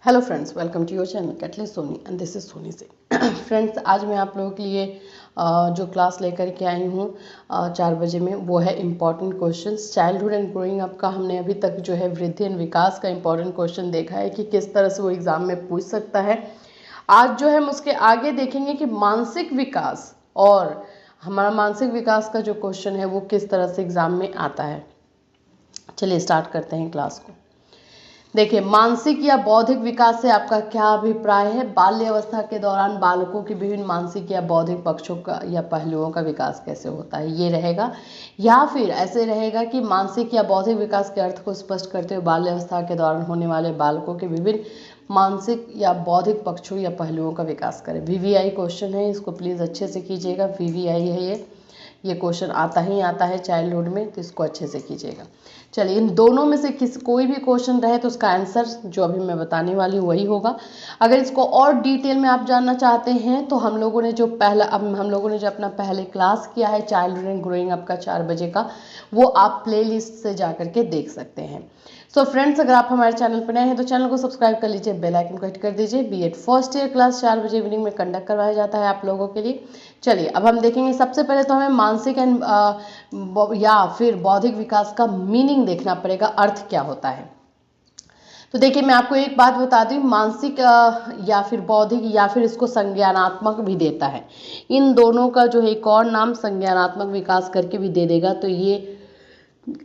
Hello friends, welcome to your channel catalyst Soni and this is Soni से। Friends, आज मैं आप लोगों के लिए जो क्लास लेकर के आई हूँ 4 बजे में, वो है important questions. Childhood and growing up का हमने अभी तक जो है वृद्धि एंड विकास का इम्पॉर्टेंट क्वेश्चन देखा है कि किस तरह से वो एग्जाम में पूछ सकता है। आज जो है हम उसके आगे देखेंगे कि मानसिक विकास और हमारा मानसिक विकास का जो क्वेश्चन है वो किस तरह से एग्जाम में आता है। चलिए स्टार्ट करते हैं क्लास को। देखिए, मानसिक या बौद्धिक विकास से आपका क्या अभिप्राय है? बाल्यावस्था के दौरान बालकों के विभिन्न मानसिक या बौद्धिक पक्षों का या पहलुओं का विकास कैसे होता है, ये रहेगा। या फिर ऐसे रहेगा कि मानसिक या बौद्धिक विकास के अर्थ को स्पष्ट करते हुए बाल्यावस्था के दौरान होने वाले बालकों के विभिन्न मानसिक या बौद्धिक पक्षों या पहलुओं का विकास करें। VVI क्वेश्चन है, इसको प्लीज़ अच्छे से कीजिएगा। VVI है ये क्वेश्चन आता है चाइल्डहुड में, तो इसको अच्छे से कीजिएगा। चलिए, इन दोनों में से कोई भी क्वेश्चन रहे तो उसका आंसर जो अभी मैं बताने वाली हूँ वही होगा। अगर इसको और डिटेल में आप जानना चाहते हैं तो हम लोगों ने जो अपना पहले क्लास किया है चाइल्डहुड एंड ग्रोइंग अप का 4 बजे का, वो आप प्लेलिस्ट से जा करके देख सकते हैं। सो फ्रेंड्स, अगर आप हमारे चैनल पर नए हैं तो चैनल को सब्सक्राइब कर लीजिए, बेल आइकन को हिट कर दीजिए। B.Ed फर्स्ट ईयर क्लास 4 बजे इवनिंग में कंडक्ट करवाया जाता है आप लोगों के लिए। चलिए, अब हम देखेंगे। सबसे पहले तो हमें मानसिक एंड या फिर बौद्धिक विकास का मीनिंग देखना पड़ेगा, अर्थ क्या होता है। तो देखिए, मैं आपको एक बात बता दूं, मानसिक या फिर बौद्धिक या फिर इसको संज्ञानात्मक भी देता है। इन दोनों का जो है एक और नाम संज्ञानात्मक विकास करके भी दे देगा, तो ये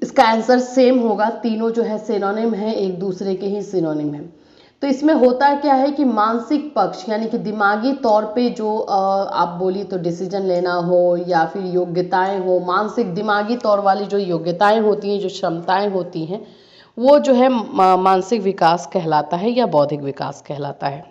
इसका आंसर सेम होगा। तीनों जो है सिनोनिम है, एक दूसरे के ही सिनोनिम है। तो इसमें होता क्या है कि मानसिक पक्ष यानी कि दिमागी तौर पे जो आप बोली तो डिसीजन लेना हो या फिर योग्यताएं हो, मानसिक दिमागी तौर वाली जो योग्यताएं होती हैं, जो क्षमताएं होती हैं, वो जो है मानसिक विकास कहलाता है या बौद्धिक विकास कहलाता है।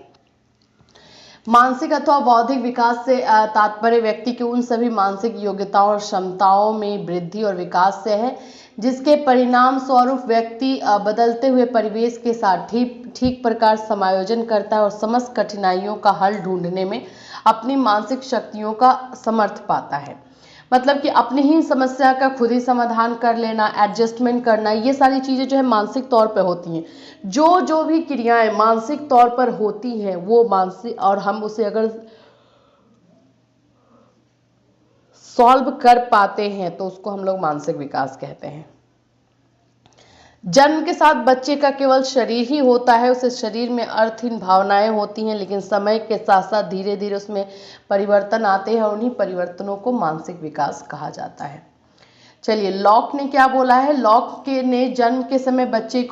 मानसिक अथवा बौद्धिक विकास से तात्पर्य व्यक्ति के उन सभी मानसिक योग्यताओं और क्षमताओं में वृद्धि और विकास से है जिसके परिणाम स्वरूप व्यक्ति बदलते हुए परिवेश के साथ ठीक प्रकार समायोजन करता है और समस्त कठिनाइयों का हल ढूंढने में अपनी मानसिक शक्तियों का समर्थ पाता है। मतलब कि अपनी ही समस्या का खुद ही समाधान कर लेना, एडजस्टमेंट करना, ये सारी चीज़ें जो है मानसिक तौर पे होती हैं। जो भी क्रियाएं मानसिक तौर पर होती हैं वो मानसिक, और हम उसे अगर सॉल्व कर पाते हैं तो उसको हम लोग मानसिक विकास कहते हैं। जन्म के साथ बच्चे का केवल शरीर ही होता है, उसे शरीर में अर्थहीन भावनाएं होती हैं, लेकिन समय के साथ साथ धीरे धीरे उसमें परिवर्तन आते हैं और उन्हीं परिवर्तनों को मानसिक विकास कहा जाता है। चलिए, लॉक ने क्या बोला है? लॉक ने जन्म के समय बच्चे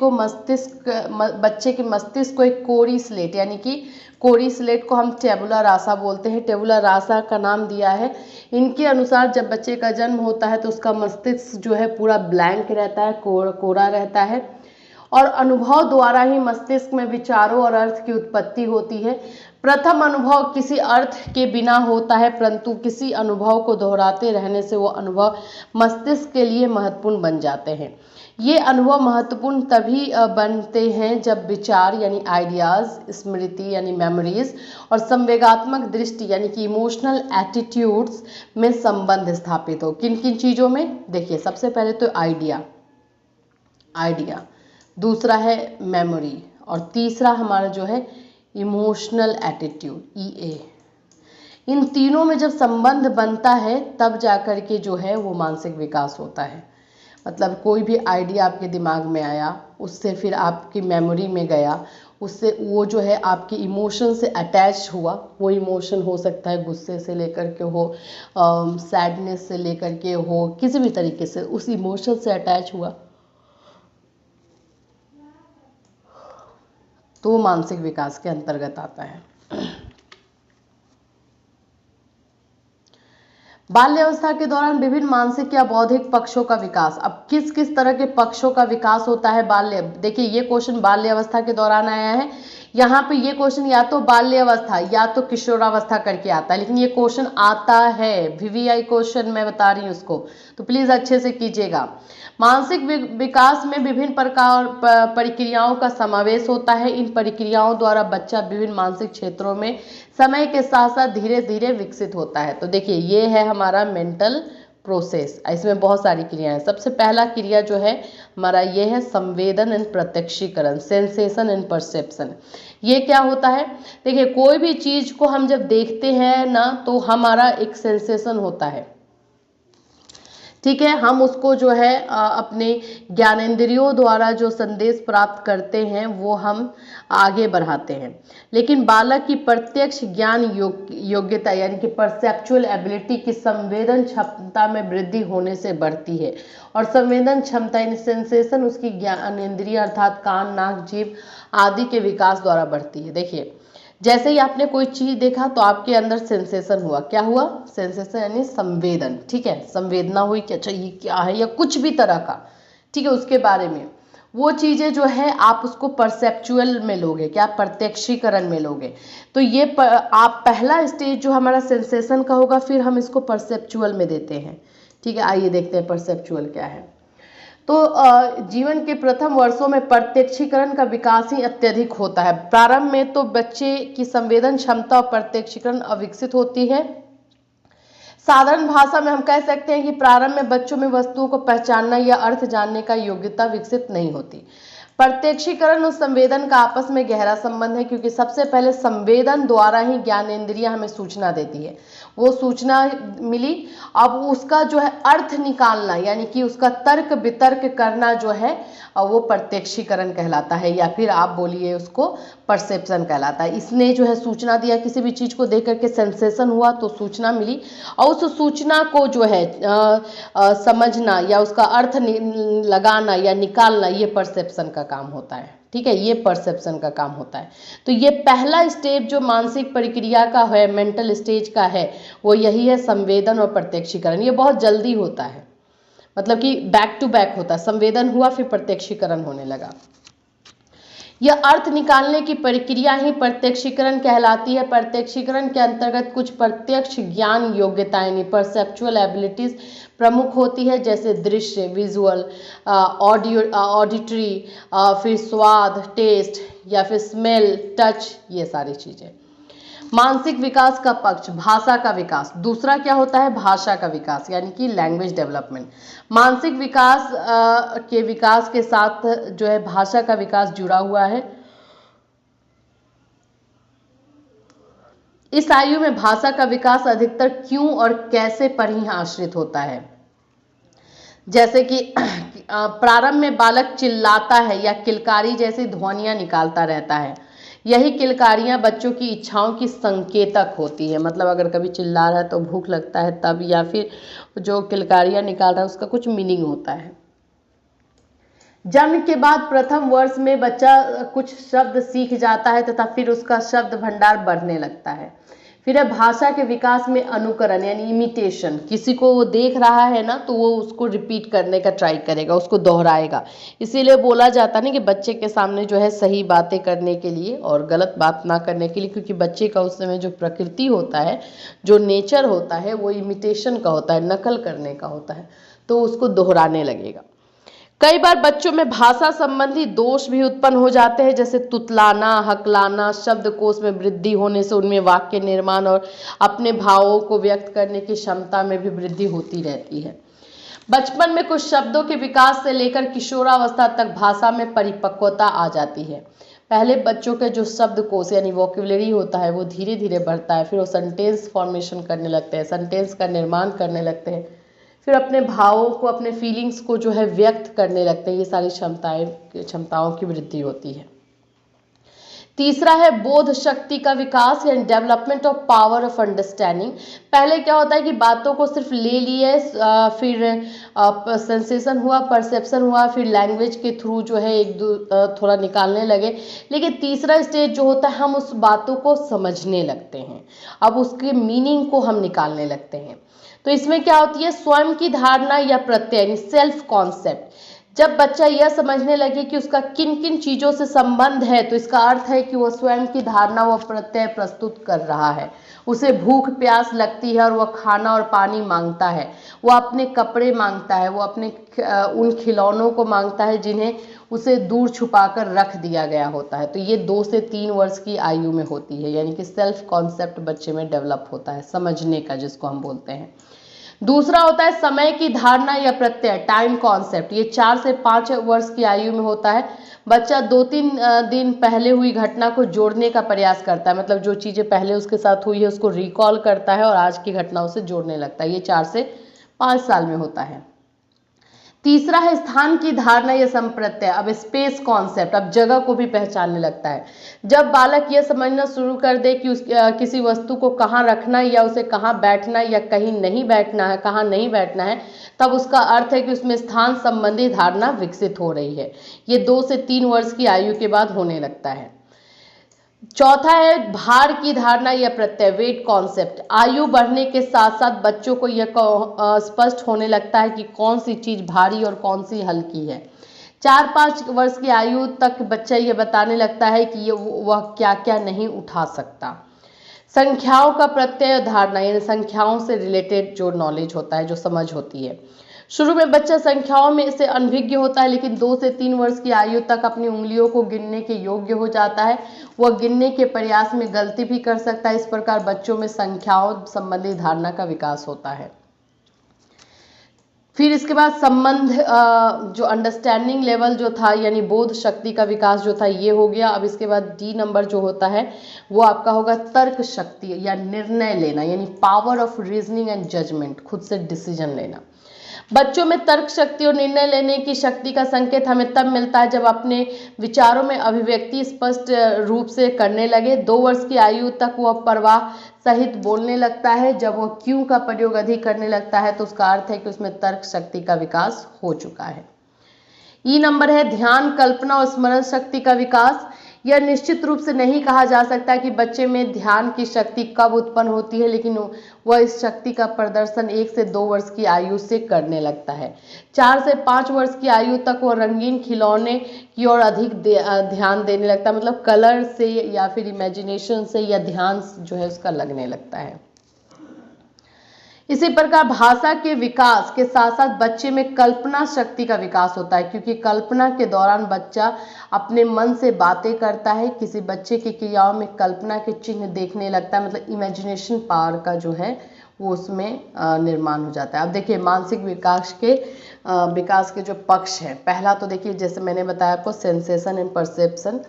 के मस्तिष्क को एक कोरी स्लेट, यानी कि कोरी स्लेट को हम टेबुला रासा बोलते हैं, टेबुला रासा का नाम दिया है। इनके अनुसार जब बच्चे का जन्म होता है तो उसका मस्तिष्क जो है पूरा ब्लैंक रहता है, कोरा रहता है, और अनुभव द्वारा ही मस्तिष्क में विचारों और अर्थ की उत्पत्ति होती है। प्रथम अनुभव किसी अर्थ के बिना होता है, परंतु किसी अनुभव को दोहराते रहने से वो अनुभव मस्तिष्क के लिए महत्वपूर्ण बन जाते हैं। ये अनुभव महत्वपूर्ण तभी बनते हैं जब विचार यानी आइडियाज, स्मृति यानी मेमोरीज, और संवेगात्मक दृष्टि यानी कि इमोशनल एटीट्यूड्स में संबंध स्थापित हो। किन किन चीज़ों में? देखिए, सबसे पहले तो आइडिया, दूसरा है मेमोरी, और तीसरा हमारा जो है इमोशनल एटीट्यूड, EA। इन तीनों में जब संबंध बनता है तब जाकर के जो है वो मानसिक विकास होता है। मतलब कोई भी आइडिया आपके दिमाग में आया, उससे फिर आपकी मेमोरी में गया, उससे वो जो है आपके इमोशन से अटैच हुआ। वो इमोशन हो सकता है गुस्से से लेकर के हो, सैडनेस से लेकर के हो, किसी भी तरीके से उस इमोशन से अटैच हुआ तो मानसिक विकास के अंतर्गत आता है। बाल्यावस्था के दौरान विभिन्न मानसिक या बौद्धिक पक्षों का विकास। अब किस किस तरह के पक्षों का विकास होता है देखिए, ये क्वेश्चन बाल्यावस्था के दौरान आया है। यहाँ पे ये क्वेश्चन या तो बाल्यावस्था या तो किशोरावस्था करके आता है, लेकिन ये क्वेश्चन आता है VVI क्वेश्चन, मैं बता रही हूँ उसको, तो प्लीज अच्छे से कीजिएगा। मानसिक विकास में विभिन्न प्रकार प्रक्रियाओं का समावेश होता है। इन प्रक्रियाओं द्वारा बच्चा विभिन्न मानसिक क्षेत्रों में समय के साथ साथ धीरे धीरे विकसित होता है। तो देखिए, ये है हमारा मेंटल प्रोसेस। इसमें बहुत सारी क्रियाएं हैं। सबसे पहला क्रिया जो है हमारा ये है संवेदन एंड प्रत्यक्षीकरण, सेंसेशन एंड परसेप्शन। ये क्या होता है? देखिए, कोई भी चीज को हम जब देखते हैं ना तो हमारा एक सेंसेशन होता है, ठीक है। हम उसको जो है अपने ज्ञानेंद्रियों द्वारा जो संदेश प्राप्त करते हैं वो हम आगे बढ़ाते हैं। लेकिन बालक की प्रत्यक्ष ज्ञान योग्यता यानी कि परसेप्चुअल एबिलिटी की संवेदन क्षमता में वृद्धि होने से बढ़ती है। और संवेदन क्षमता यानी सेंसेशन उसकी ज्ञानेंद्रिय अर्थात कान, नाक, जीभ आदि के विकास द्वारा बढ़ती है। देखिए, जैसे ही आपने कोई चीज देखा तो आपके अंदर सेंसेशन हुआ। क्या हुआ? सेंसेशन यानी संवेदन, ठीक है। संवेदना हुई कि अच्छा ये क्या है, या कुछ भी तरह का, ठीक है, उसके बारे में। वो चीजें जो है आप उसको परसेप्चुअल में लोगे, क्या प्रत्यक्षीकरण में लोगे। तो ये आप पहला स्टेज जो हमारा सेंसेशन का होगा, फिर हम इसको परसेप्चुअल में देते हैं, ठीक है। आइए देखते हैं परसेप्चुअल क्या है। तो जीवन के प्रथम वर्षों में प्रत्यक्षीकरण का विकास ही अत्यधिक होता है। प्रारंभ में तो बच्चे की संवेदन क्षमता और प्रत्यक्षीकरण अविकसित होती है। साधारण भाषा में हम कह सकते हैं कि प्रारंभ में बच्चों में वस्तुओं को पहचानना या अर्थ जानने का योग्यता विकसित नहीं होती। प्रत्यक्षीकरण और संवेदन का आपस में गहरा संबंध है, क्योंकि सबसे पहले संवेदन द्वारा ही ज्ञानेंद्रियां हमें सूचना देती है। वो सूचना मिली, अब उसका जो है अर्थ निकालना यानी कि उसका तर्क वितर्क करना जो है वो प्रत्यक्षीकरण कहलाता है, या फिर आप बोलिए उसको परसेप्शन कहलाता है। इसने जो है सूचना दिया, किसी भी चीज को देख करके सेंसेशन हुआ तो सूचना मिली, और उस सूचना को जो है समझना या उसका अर्थ लगाना या निकालना, ये परसेप्शन का काम होता है, ठीक है। ये परसेप्शन का काम होता है। तो ये पहला स्टेप जो मानसिक प्रक्रिया का है, मेंटल स्टेज का है, वो यही है, संवेदन और प्रत्यक्षीकरण। ये बहुत जल्दी होता है, मतलब कि बैक टू बैक होता है। संवेदन हुआ फिर प्रत्यक्षीकरण होने लगा। यह अर्थ निकालने की प्रक्रिया ही प्रत्यक्षीकरण कहलाती है। प्रत्यक्षीकरण के अंतर्गत कुछ प्रत्यक्ष ज्ञान योग्यताएं यानी परसेप्चुअल एबिलिटीज प्रमुख होती है, जैसे दृश्य, विजुअल, ऑडिटरी, फिर स्वाद, टेस्ट, या फिर स्मेल, टच, ये सारी चीजें। मानसिक विकास का पक्ष, भाषा का विकास। दूसरा क्या होता है? भाषा का विकास यानी कि लैंग्वेज डेवलपमेंट। मानसिक विकास के विकास के साथ जो है भाषा का विकास जुड़ा हुआ है। इस आयु में भाषा का विकास अधिकतर क्यों और कैसे पर ही आश्रित होता है। जैसे कि प्रारंभ में बालक चिल्लाता है या किलकारी जैसी ध्वनियां निकालता रहता है। यही किलकारियां बच्चों की इच्छाओं की संकेतक होती है। मतलब अगर कभी चिल्ला रहा है तो भूख लगता है तब, या फिर जो किलकारियां निकाल रहा है उसका कुछ मीनिंग होता है। जन्म के बाद प्रथम वर्ष में बच्चा कुछ शब्द सीख जाता है तथा फिर उसका शब्द भंडार बढ़ने लगता है। फिर है भाषा के विकास में अनुकरण यानी इमिटेशन। किसी को वो देख रहा है ना तो वो उसको रिपीट करने का ट्राई करेगा, उसको दोहराएगा। इसीलिए बोला जाता है ना कि बच्चे के सामने जो है सही बातें करने के लिए और गलत बात ना करने के लिए, क्योंकि बच्चे का उस समय जो प्रकृति होता है, जो नेचर होता है, वो इमिटेशन का होता है, नकल करने का होता है, तो उसको दोहराने लगेगा। कई बार बच्चों में भाषा संबंधी दोष भी उत्पन्न हो जाते हैं, जैसे तुतलाना, हकलाना। शब्दकोश में वृद्धि होने से उनमें वाक्य निर्माण और अपने भावों को व्यक्त करने की क्षमता में भी वृद्धि होती रहती है। बचपन में कुछ शब्दों के विकास से लेकर किशोरावस्था तक भाषा में परिपक्वता आ जाती है। पहले बच्चों के जो शब्दकोश यानी वोकेबुलरी होता है वो धीरे धीरे बढ़ता है, फिर वो सेंटेंस फॉर्मेशन करने लगते हैं, सेंटेंस का निर्माण करने लगते हैं, फिर अपने भावों को, अपने फीलिंग्स को जो है व्यक्त करने लगते हैं। ये सारी क्षमताओं की वृद्धि होती है। तीसरा है बोध शक्ति का विकास यानी development of power of understanding. पहले क्या होता है कि बातों को सिर्फ ले लिए, फिर सेंसेशन हुआ, परसेप्शन हुआ, फिर लैंग्वेज के थ्रू जो है थोड़ा निकालने लगे। लेकिन तीसरा स्टेज जो होता है, हम उस बातों को समझने लगते हैं, अब उसके मीनिंग को हम निकालने लगते हैं। तो इसमें क्या होती है, स्वयं की धारणा या प्रत्यय, सेल्फ कॉन्सेप्ट। जब बच्चा यह समझने लगे कि उसका किन किन चीजों से संबंध है, तो इसका अर्थ है कि वह स्वयं की धारणा व प्रत्यय प्रस्तुत कर रहा है। उसे भूख प्यास लगती है और वह खाना और पानी मांगता है, वह अपने कपड़े मांगता है, वो अपने उन खिलौनों को मांगता है जिन्हें उसे दूर छुपाकर रख दिया गया होता है। तो ये 2 से 3 वर्ष की आयु में होती है, यानी कि सेल्फ कॉन्सेप्ट बच्चे में डेवलप होता है, समझने का जिसको हम बोलते हैं। दूसरा होता है समय की धारणा या प्रत्यय, टाइम कॉन्सेप्ट। ये 4 से 5 वर्ष की आयु में होता है। बच्चा 2-3 दिन पहले हुई घटना को जोड़ने का प्रयास करता है, मतलब जो चीजें पहले उसके साथ हुई है उसको रिकॉल करता है और आज की घटनाओं से जोड़ने लगता है। ये 4 से 5 साल में होता है। तीसरा है स्थान की धारणा या संप्रत्यय, अब स्पेस कॉन्सेप्ट, अब जगह को भी पहचानने लगता है। जब बालक यह समझना शुरू कर दे कि किसी वस्तु को कहाँ रखना या उसे कहाँ बैठना या कहीं नहीं बैठना है, कहाँ नहीं बैठना है, तब उसका अर्थ है कि उसमें स्थान संबंधी धारणा विकसित हो रही है। ये 2 से 3 वर्ष की आयु के बाद होने लगता है। चौथा है भार की धारणा या प्रत्यय, वेट कॉन्सेप्ट। आयु बढ़ने के साथ साथ बच्चों को यह स्पष्ट होने लगता है कि कौन सी चीज भारी और कौन सी हल्की है। 4-5 वर्ष की आयु तक बच्चा ये बताने लगता है कि वह क्या क्या नहीं उठा सकता। संख्याओं का प्रत्यय धारणा, यानी संख्याओं से रिलेटेड जो नॉलेज होता है, जो समझ होती है। शुरू में बच्चा संख्याओं में से अनभिज्ञ होता है, लेकिन 2 से 3 वर्ष की आयु तक अपनी उंगलियों को गिनने के योग्य हो जाता है। वह गिनने के प्रयास में गलती भी कर सकता है। इस प्रकार बच्चों में संख्याओं संबंधी धारणा का विकास होता है। फिर इसके बाद संबंध, जो अंडरस्टैंडिंग लेवल जो था, यानी बोध शक्ति का विकास जो था, ये हो गया। अब इसके बाद डी नंबर जो होता है वो आपका होगा तर्क शक्ति या निर्णय लेना, यानी power of reasoning and judgement, खुद से डिसीजन लेना। बच्चों में तर्क शक्ति और निर्णय लेने की शक्ति का संकेत हमें तब मिलता है जब अपने विचारों में अभिव्यक्ति स्पष्ट रूप से करने लगे। 2 वर्ष की आयु तक वह परवाह सहित बोलने लगता है। जब वह क्यों का प्रयोग अधिक करने लगता है तो उसका अर्थ है कि उसमें तर्क शक्ति का विकास हो चुका है। ई नंबर है ध्यान, कल्पना और स्मरण शक्ति का विकास। यह निश्चित रूप से नहीं कहा जा सकता कि बच्चे में ध्यान की शक्ति कब उत्पन्न होती है, लेकिन वह इस शक्ति का प्रदर्शन 1 से 2 वर्ष की आयु से करने लगता है। 4 से 5 वर्ष की आयु तक वह रंगीन खिलौने की ओर अधिक ध्यान देने लगता है, मतलब कलर से या फिर इमेजिनेशन से या ध्यान जो है उसका लगने लगता है। इसी प्रकार भाषा के विकास के साथ साथ बच्चे में कल्पना शक्ति का विकास होता है, क्योंकि कल्पना के दौरान बच्चा अपने मन से बातें करता है। किसी बच्चे की क्रियाओं में कल्पना के चिन्ह देखने लगता है, मतलब इमेजिनेशन पावर का जो है वो उसमें निर्माण हो जाता है। अब देखिए मानसिक विकास के जो पक्ष हैं, पहला तो देखिए जैसे मैंने बताया आपको सेंसेशन एंड परसेप्शन,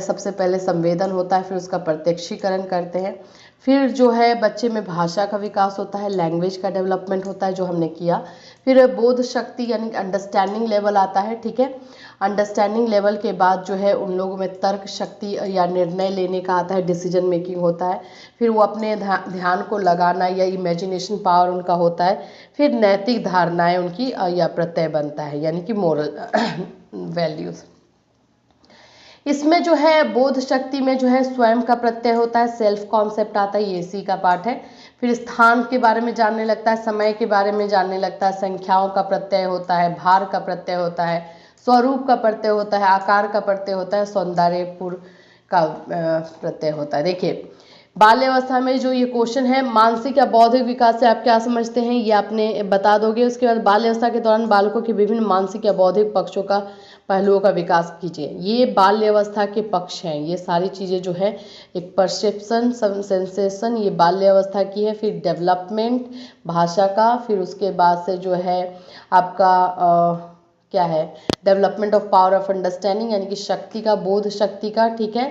सबसे पहले संवेदन होता है, फिर उसका प्रत्यक्षीकरण करते हैं। फिर जो है बच्चे में भाषा का विकास होता है, लैंग्वेज का डेवलपमेंट होता है जो हमने किया। फिर बोध शक्ति यानी अंडरस्टैंडिंग लेवल आता है, ठीक है। अंडरस्टैंडिंग लेवल के बाद जो है उन लोगों में तर्क शक्ति या निर्णय लेने का आता है, डिसीजन मेकिंग होता है। फिर वो अपने ध्यान को लगाना या इमेजिनेशन पावर उनका होता है। फिर नैतिक धारणाएं उनकी या प्रत्यय बनता है, यानी कि मोरल वैल्यूज। इसमें जो है बोध शक्ति में जो है स्वयं का प्रत्यय होता है, सेल्फ कॉन्सेप्ट आता है, ये इसी का पार्ट है। फिर स्थान के बारे में जानने लगता है, समय के बारे में जानने लगता है, संख्याओं का प्रत्यय होता है, भार का प्रत्यय होता है, स्वरूप का प्रत्यय होता है, आकार का प्रत्यय होता है, सौंदर्यपूर्ण का प्रत्यय होता है। देखिए बाल्यावस्था में जो ये क्वेश्चन है मानसिक या बौद्धिक विकास से आप क्या समझते हैं ये आपने बता दोगे। उसके बाद बाल्यावस्था के दौरान बालकों के विभिन्न मानसिक या बौद्धिक पक्षों का पहलुओं का विकास कीजिए। ये बाल्यावस्था के पक्ष हैं, ये सारी चीज़ें जो है एक परसेप्शन, सेंसेशन, ये बाल्यावस्था की है। फिर डेवलपमेंट भाषा का, फिर उसके बाद से जो है आपका क्या है development of power of understanding, यानी कि शक्ति का, बोध शक्ति का, ठीक है।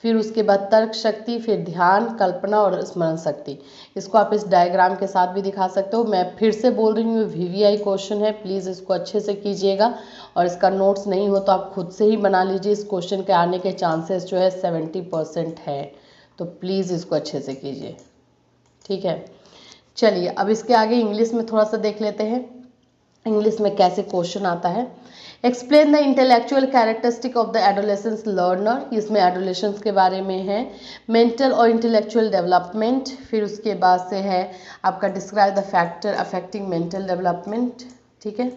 फिर उसके बाद तर्क शक्ति, फिर ध्यान, कल्पना और स्मरण शक्ति। इसको आप इस डायग्राम के साथ भी दिखा सकते हो। मैं फिर से बोल रही हूँ VVI क्वेश्चन है, प्लीज़ इसको अच्छे से कीजिएगा। और इसका नोट्स नहीं हो तो आप खुद से ही बना लीजिए। इस क्वेश्चन के आने के चांसेस जो है 70% है, तो प्लीज़ इसको अच्छे से कीजिए, ठीक है। चलिए अब इसके आगे इंग्लिश में थोड़ा सा देख लेते हैं, इंग्लिश में कैसे क्वेश्चन आता है। Explain the intellectual characteristic of the adolescence learner, इसमें एडोलेसेंस के बारे में है। मेंटल और इंटेलेक्चुअल डेवलपमेंट, फिर उसके बाद से है आपका describe the factor affecting mental development, ठीक है,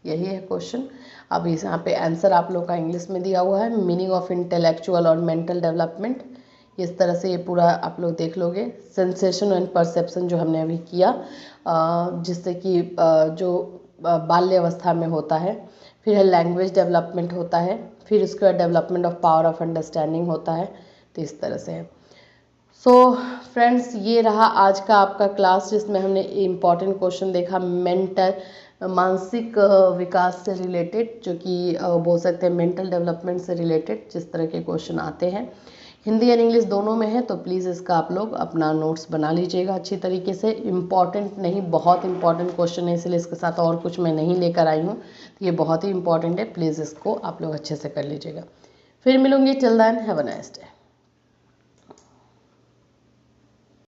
यही है क्वेश्चन। अब इस यहाँ पे आंसर आप लोग का इंग्लिश में दिया हुआ है, मीनिंग ऑफ इंटेलेक्चुअल और मेंटल डेवलपमेंट। इस तरह से ये पूरा आप लोग देख लोगे। सेंसेशन एंड परसेप्शन जो हमने अभी किया, जिससे कि जो बाल्यावस्था में होता है। फिर है लैंग्वेज डेवलपमेंट होता है, फिर उसके बाद development of power of understanding होता है। तो इस तरह से है। सो फ्रेंड्स, ये रहा आज का आपका क्लास जिसमें हमने इम्पॉर्टेंट क्वेश्चन देखा मेंटल मानसिक विकास से रिलेटेड, जो कि बोल सकते हैं मेंटल डेवलपमेंट से रिलेटेड जिस तरह के क्वेश्चन आते हैं। हिंदी और इंग्लिश दोनों में है, तो प्लीज़ इसका आप लोग अपना नोट्स बना लीजिएगा अच्छी तरीके से। इम्पॉर्टेंट नहीं, बहुत इंपॉर्टेंट क्वेश्चन है, इसलिए इसके साथ और कुछ मैं नहीं लेकर आई हूँ, तो ये बहुत ही इंपॉर्टेंट है, प्लीज़ इसको आप लोग अच्छे से कर लीजिएगा। फिर मिलूंगी, till then have a nice day.